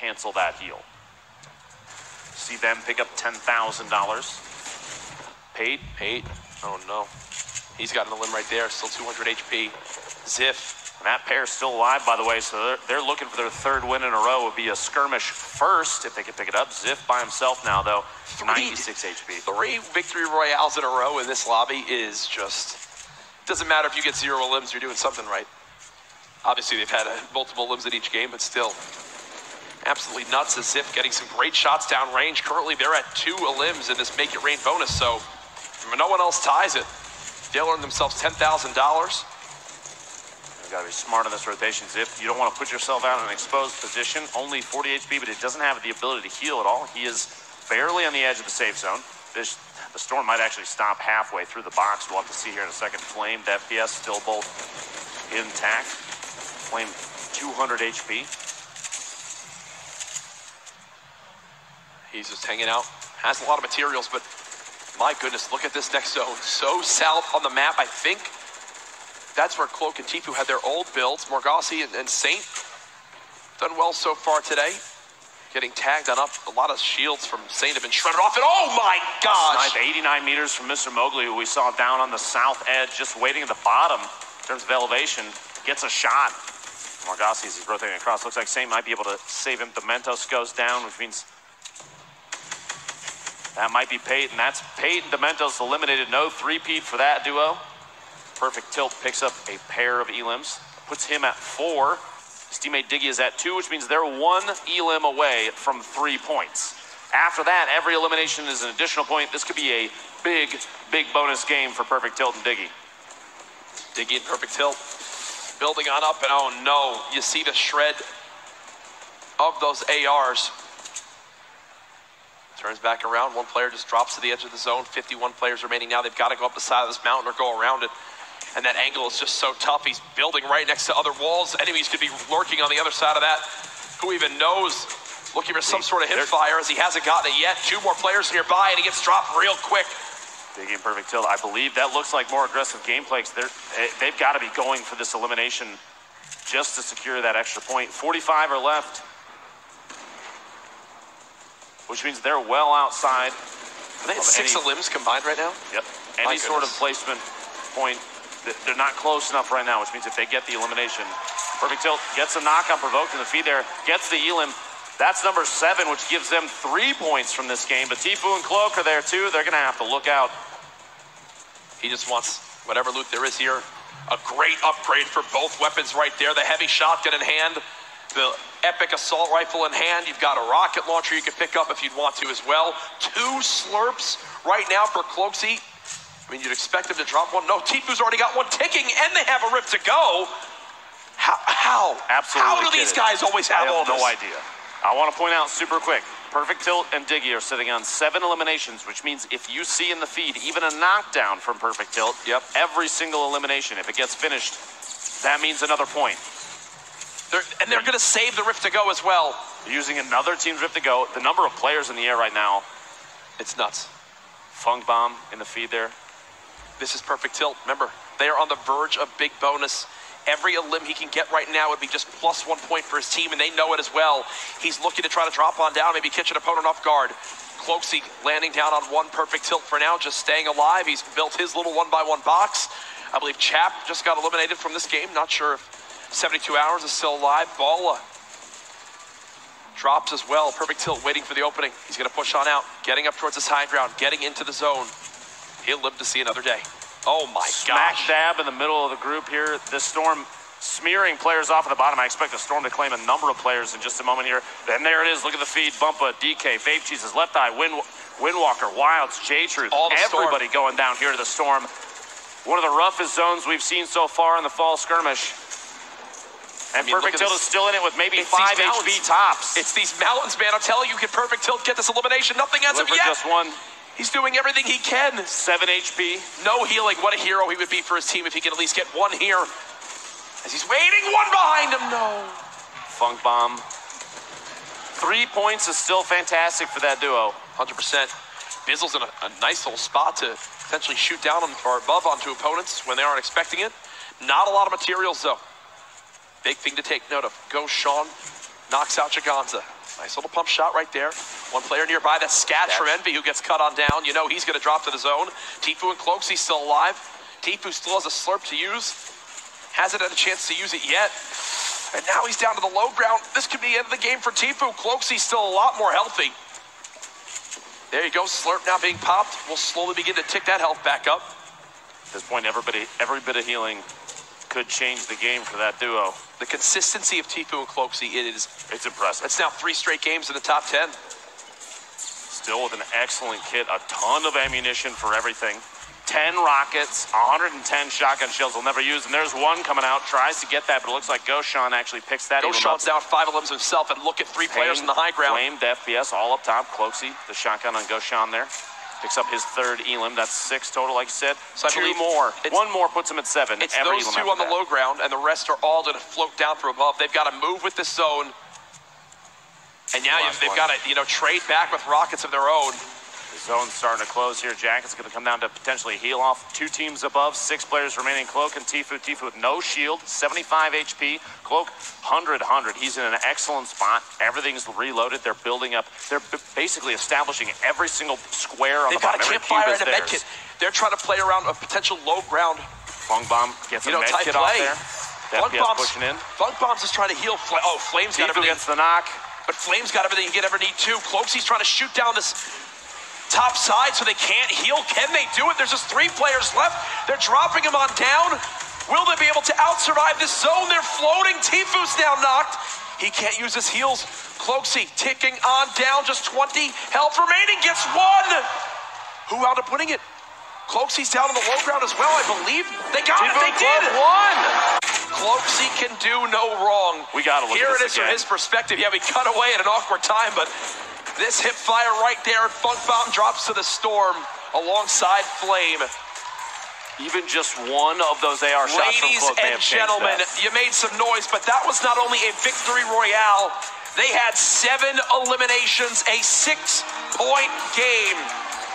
cancel that heal. See them pick up $10,000. Paid. Oh no. He's got an limb right there, still 200 HP. Ziff. And that pair's still alive, by the way, so they're looking for their third win in a row. It would be a Skirmish first if they could pick it up. Ziff by himself now, though, 96 HP. 3 victory royales in a row in this lobby is just... Doesn't matter if you get 0 limbs, you're doing something right. Obviously, they've had multiple limbs in each game, but still. Absolutely nuts as Ziff getting some great shots down range. Currently, they're at 2 limbs in this Make It Rain bonus, so no one else ties it. They'll earn themselves $10,000. You've got to be smart on this rotation, Ziff. You don't want to put yourself out in an exposed position. Only 40 HP, but it doesn't have the ability to heal at all. He is barely on the edge of the safe zone. The storm might actually stop halfway through the box. We'll have to see here in a second. Flame, the FPS still both intact. Flame, 200 HP. He's just hanging out. Has a lot of materials, but my goodness, look at this next zone. So south on the map, I think that's where Cloak and TFUE had their old builds. Morgassi and Saint done well so far today. Getting tagged on up. A lot of shields from Saint have been shredded off. And oh my gosh! Snipe, 89 meters from Mr. Mowgli, who we saw down on the south edge, just waiting at the bottom in terms of elevation. Gets a shot. Morgassi, as he's rotating across, looks like Saint might be able to save him. Dementos goes down, which means that might be Peyton. That's Peyton. Dementos eliminated. No three-peat for that duo. Perfect Tilt picks up a pair of elims. Puts him at 4. His teammate Diggy is at 2, which means they're 1 elim away from 3 points. After that, every elimination is an additional point. This could be a big, big bonus game for Perfect Tilt and Diggy. Diggy and Perfect Tilt building on up, and oh no, you see the shred of those ARs. Turns back around, 1 player just drops to the edge of the zone. 51 players remaining now. They've got to go up the side of this mountain or go around it. And that angle is just so tough. He's building right next to other walls. Enemies could be lurking on the other side of that. Who even knows? Looking for some sort of hip fire as he hasn't gotten it yet. 2 more players nearby and he gets dropped real quick. Diggy and Perfect Tilt, I believe that looks like more aggressive gameplay. They've got to be going for this elimination just to secure that extra point. 45 are left, which means they're well outside. Are they at 6 limbs combined right now? Yep. Any sort of placement point, they're not close enough right now, which means if they get the elimination, Perfect Tilt gets a knock on provoked in the feed there, gets the elim. That's number 7, which gives them 3 points from this game. But TFUE and Cloak are there too. They're going to have to look out. He just wants whatever loot there is here. A great upgrade for both weapons right there. The heavy shotgun in hand, the epic assault rifle in hand. You've got a rocket launcher you can pick up if you'd want to as well. 2 slurps right now for Cloaksy. I mean, you'd expect him to drop one. No, TFUE's already got one ticking, and they have a rip to go. How? Absolutely. How do these guys always have all this? No idea. I want to point out super quick, Perfect Tilt and Diggy are sitting on 7 eliminations, which means if you see in the feed even a knockdown from Perfect Tilt, every single elimination, if it gets finished, that means another point. They're going to save the rift to go as well. Using another team's rift to go. The number of players in the air right now, it's nuts. Funk Bomb in the feed there. This is Perfect Tilt. Remember, they are on the verge of big bonus. Every elim he can get right now would be just +1 point for his team, and they know it as well. He's looking to try to drop on down, maybe catch an opponent off guard. Cloaksy landing down on 1 Perfect Tilt for now, just staying alive. He's built his little 1x1 box. I believe Chap just got eliminated from this game. Not sure if 72 Hours is still alive. Balla drops as well. Perfect Tilt waiting for the opening. He's going to push on out, getting up towards this high ground, getting into the zone. He'll live to see another day. Oh my Smack gosh. dab in the middle of the group here. This Storm smearing players off at the bottom. I expect the Storm to claim a number of players in just a moment here. And there it is. Look at the feed. Bumpa, DK, Vape Cheeses, Left Eye, Windwalker, Wilds, J-Truth. Everybody going down here to the Storm. One of the roughest zones we've seen so far in the fall skirmish. And Perfect Tilt is still in it with maybe 5 HP tops. It's these mountains, man. I'm telling you, can Perfect Tilt get this elimination? Nothing as of yet. Just 1. He's doing everything he can. 7 HP. No healing. What a hero he would be for his team if he could at least get 1 here. As he's waiting, 1 behind him. No. Funk Bomb. 3 points is still fantastic for that duo. 100%. Bizzle's in a nice little spot to potentially shoot down on, or above onto opponents when they aren't expecting it. Not a lot of materials, though. Big thing to take note of. Go Sean. Knocks out Chaganza. Nice little pump shot right there. One player nearby, that's Sketch from Envy, who gets cut on down. You know he's going to drop to the zone. TFUE and Cloakzy still alive. TFUE still has a slurp to use. Hasn't had a chance to use it yet. And now he's down to the low ground. This could be the end of the game for TFUE. Cloakzy's still a lot more healthy. There you go, slurp now being popped. We'll slowly begin to tick that health back up. At this point, every bit of healing could change the game for that duo. The consistency of TFUE and Cloakzy, it's impressive. It's now 3 straight games in the top 10. Still with an excellent kit, a ton of ammunition for everything. 10 rockets, 110 shotgun shells they'll never use, and there's one coming out, tries to get that, but it looks like Goshan actually picks that. Goshan's down 5 limbs himself, and look at 3 players in the high ground. Flamed FPS all up top. Cloakzy, the shotgun on Goshan there. Picks up his 3rd elim. That's 6 total, like you said. So 2 more. 1 more puts him at 7. It's those 2 on the low ground, and the rest are all going to float down through above. They've got to move with this zone. And now they've got to, trade back with rockets of their own. The zone's starting to close here. Jack, it's going to come down to potentially heal off. 2 teams above, 6 players remaining. Cloak and TFUE. TFUE with no shield, 75 HP. Cloak, 100. He's in an excellent spot. Everything's reloaded. They're building up. They're basically establishing every single square on the bottom. They've got a campfire and a med kit. They're trying to play around a potential low ground. Funk Bomb gets a med kit off there. FPS pushing in. Funk Bomb's is trying to heal. Flame's got everything. Gets the knock. But Flame's got everything you could ever need too. Cloakzy's trying to shoot down this top side so they can't heal. Can they do it? There's just 3 players left. They're dropping him on down. Will they be able to out-survive this zone? They're floating. TFUE's now knocked. He can't use his heals. Cloakzy ticking on down. Just 20 health remaining. Gets 1. Who wound up winning it? Cloakzy's down on the low ground as well, I believe. They got it. They did. 1. Cloakzy can do no wrong. We got to look Here at it is from his perspective. Yeah, we cut away at an awkward time, but this hip fire right there, Funk Bomb drops to the storm alongside Flame. Even just one of those AR shots from Cloak may have changed that. Ladies and gentlemen, you made some noise, but that was not only a victory royale. They had 7 eliminations, a 6-point game.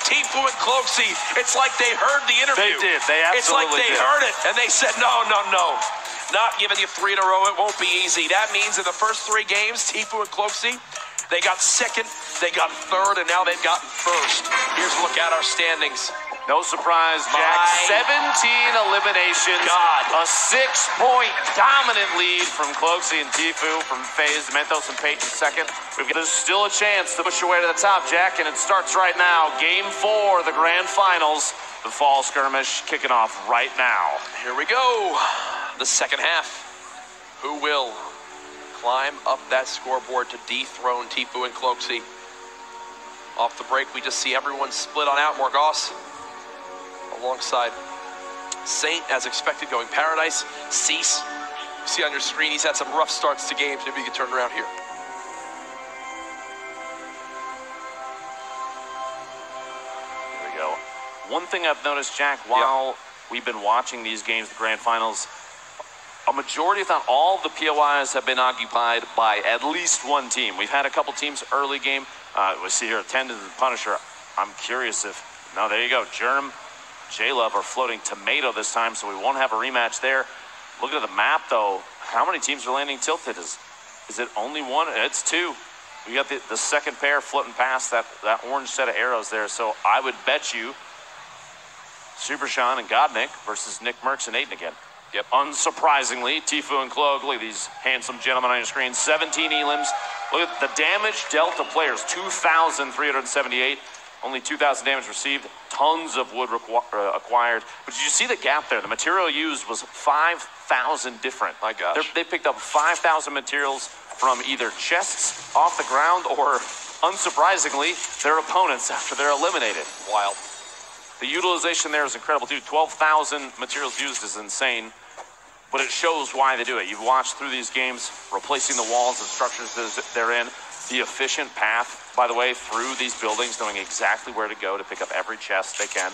TFUE and Cloakzy, it's like they heard the interview. They did. They absolutely did. It's like they heard it, and they said, no. Not giving you 3 in a row. It won't be easy. That means in the first 3 games, TFUE and Cloakzy, they got 2nd, they got 3rd, and now they've gotten 1st. Here's a look at our standings. No surprise, Jack. 17 eliminations. A 6-point dominant lead from Cloakzy and TFUE from FaZe, Mentos and Peyton 2nd. There's still a chance to push your way to the top, Jack, and it starts right now. Game 4, the grand finals. The fall skirmish kicking off right now. Here we go. The second half. Who will climb up that scoreboard to dethrone TFUE and Cloakzy? Off the break, we just see everyone split on out. Morgoss alongside Saint, as expected, going Paradise. Cease, you see on your screen, he's had some rough starts to games. Maybe you can turn around here. There we go. One thing I've noticed, Jack, while we've been watching these games, the grand finals, a majority, if not all, of the POIs have been occupied by at least one team. We've had a couple teams early game. We see here, Tendon and Punisher. I'm curious if, no, there you go. Germ, J-Love are floating Tomato this time, so we won't have a rematch there. Look at the map, though. How many teams are landing tilted? Is it only 1? It's 2. We got the second pair floating past that orange set of arrows there. So I would bet you Super Sean and Godnick versus Nick Merckx and Aiden again. Yep. Unsurprisingly, TFUE and Cloak, look at these handsome gentlemen on your screen. 17 elims. Look at the damage dealt to players, 2,378. Only 2,000 damage received. Tons of wood acquired. But did you see the gap there? The material used was 5,000 different. My gosh. They picked up 5,000 materials from either chests off the ground or, unsurprisingly, their opponents after they're eliminated. Wild. The utilization there is incredible, too. 12,000 materials used is insane, but it shows why they do it. You've watched through these games, replacing the walls and structures that they're in. The efficient path, by the way, through these buildings, knowing exactly where to go to pick up every chest they can.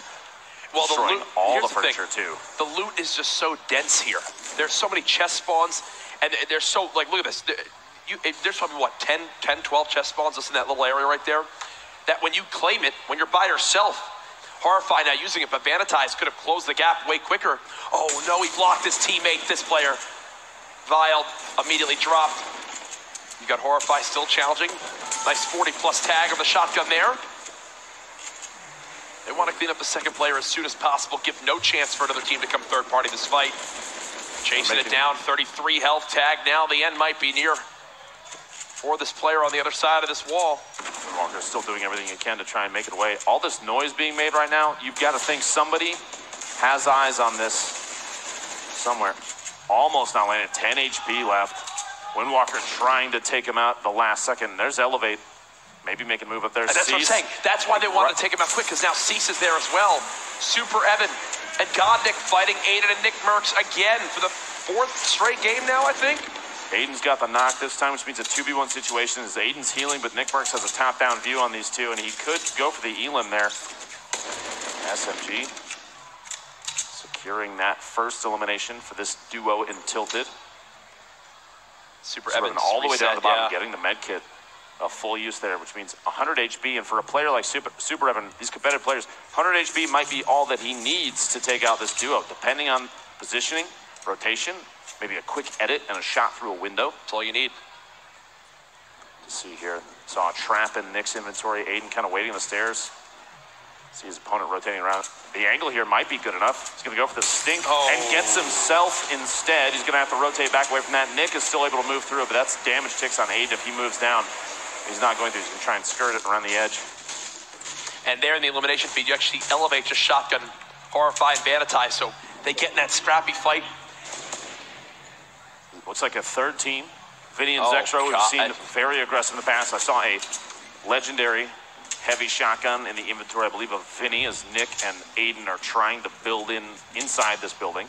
Well, the loot, all the furniture, too. The loot is just so dense here. There's so many chest spawns, and they're so, like, look at this. There's probably, what, 10, 12 chest spawns just in that little area right there, that when you claim it, when you're by yourself, Horrified not using it, but Vanitize could have closed the gap way quicker. Oh no, he blocked his teammate, this player. Vile immediately dropped. You got Horrify still challenging. Nice 40-plus tag on the shotgun there. They want to clean up the second player as soon as possible. Give no chance for another team to come third party this fight. Chasing it down, 33 health tag. Now the end might be near for this player on the other side of this wall. Walker's still doing everything he can to try and make it away. All this noise being made right now, you've got to think somebody has eyes on this somewhere. Almost not landing. 10 HP left. Windwalker trying to take him out the last second. There's Elevate. Maybe make a move up there. That's what I'm saying. That's why they wanted to take him out quick, because now Cease is there as well. Super Evan and Godnick fighting Aiden and Nick Merckx again for the 4th straight game now, I think. Aiden's got the knock this time, which means a 2v1 situation as Aiden's healing, but Nick Merckx has a top-down view on these two, and he could go for the elim there. SMG securing that first elimination for this duo in Tilted. Super Evan all the way down to the bottom, getting the med kit. A full use there, which means 100 HP, and for a player like Super Evan, these competitive players, 100 HP might be all that he needs to take out this duo, depending on positioning, rotation, maybe a quick edit and a shot through a window. That's all you need. To see here, saw a trap in Nick's inventory. Aiden kind of waiting on the stairs. See his opponent rotating around. The angle here might be good enough. He's going to go for the stink and gets himself instead. He's going to have to rotate back away from that. Nick is still able to move through, but that's damage ticks on Aiden if he moves down. He's not going to. He's going to try and skirt it around the edge. And there in the elimination feed, you actually elevate just shotgun, Horrify, and Vanitize, so they get in that scrappy fight. Looks like a third team. Vinny and Zexro, we've seen very aggressive in the past. I saw a legendary heavy shotgun in the inventory, I believe, of Vinny, as Nick and Aiden are trying to build inside this building.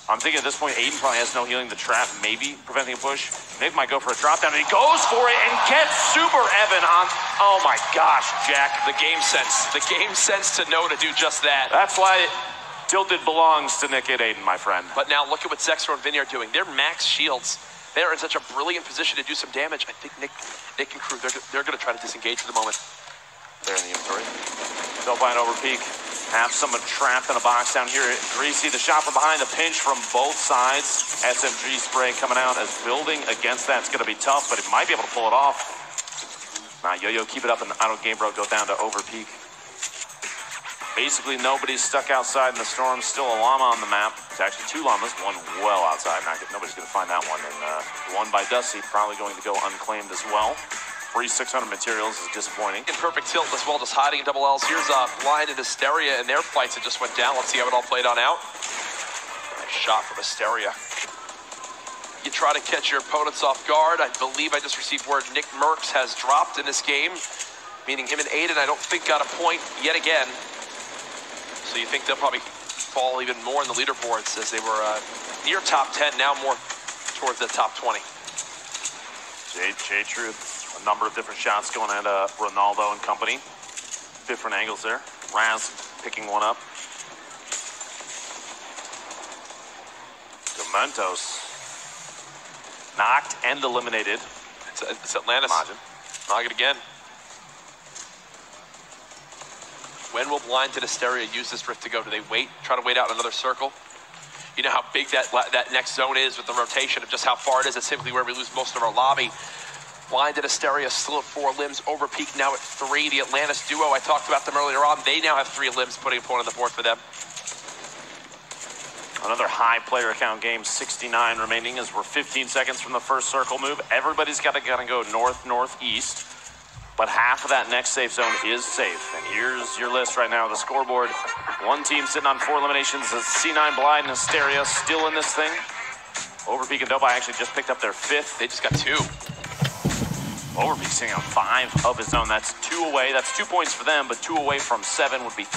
I'm thinking at this point, Aiden probably has no healing. The trap maybe preventing a push. Nick might go for a drop down, and he goes for it and gets Super Evan on. Oh my gosh, Jack. The game sense. The game sense to know to do just that. That's why Tilted belongs to Nick and Aiden, my friend. But now look at what Zexro and Vinny are doing. They're max shields. They are in such a brilliant position to do some damage. I think Nick and crew, they're going to try to disengage for the moment. There in the inventory. Still playing over peak. Have someone trapped in a box down here. Greasy, the shot from behind, the pinch from both sides. SMG spray coming out as building against that. It's going to be tough, but it might be able to pull it off. Now, Yo-Yo, keep it up, and Auto Game Bro go down to over peak. Basically, nobody's stuck outside in the storm. Still a llama on the map. It's actually 2 llamas, one well outside. Nobody's going to find that one. And one by Dusty, probably going to go unclaimed as well. Free 600 materials is disappointing. In perfect tilt as well, just hiding in double L's. Here's Blind and Hysteria in their fights that just went down. Let's see how it all played on out. Nice shot from Hysteria. You try to catch your opponents off guard. I believe I just received word Nick Merckx has dropped in this game, meaning him and Aiden, I don't think, got a point yet again. So you think they'll probably fall even more in the leaderboards, as they were near top 10, now more towards the top 20. J-Truth. A number of different shots going at Ronaldo and company. Different angles there. Raz picking one up. Dementos knocked and eliminated. It's Atlantis. Knock it again. When will Blind and Hysteria use this rift to go? Do they wait? Try to wait out another circle? You know how big that next zone is with the rotation of just how far it is. That's typically where we lose most of our lobby. Blind and Hysteria still at 4 limbs, over peak now at 3. The Atlantis duo, I talked about them earlier on. They now have 3 limbs, putting a point on the board for them. Another high player count game, 69 remaining as we're 15 seconds from the first circle move. Everybody's got to go north-northeast, but half of that next safe zone is safe. And here's your list right now, the scoreboard. One team sitting on 4 eliminations. C9 Blind and Hysteria still in this thing. Overpeak and Dobai actually just picked up their 5th. They just got 2. Overpeak sitting on 5 of his own. That's 2 away. That's 2 points for them, but 2 away from 7 would be 3.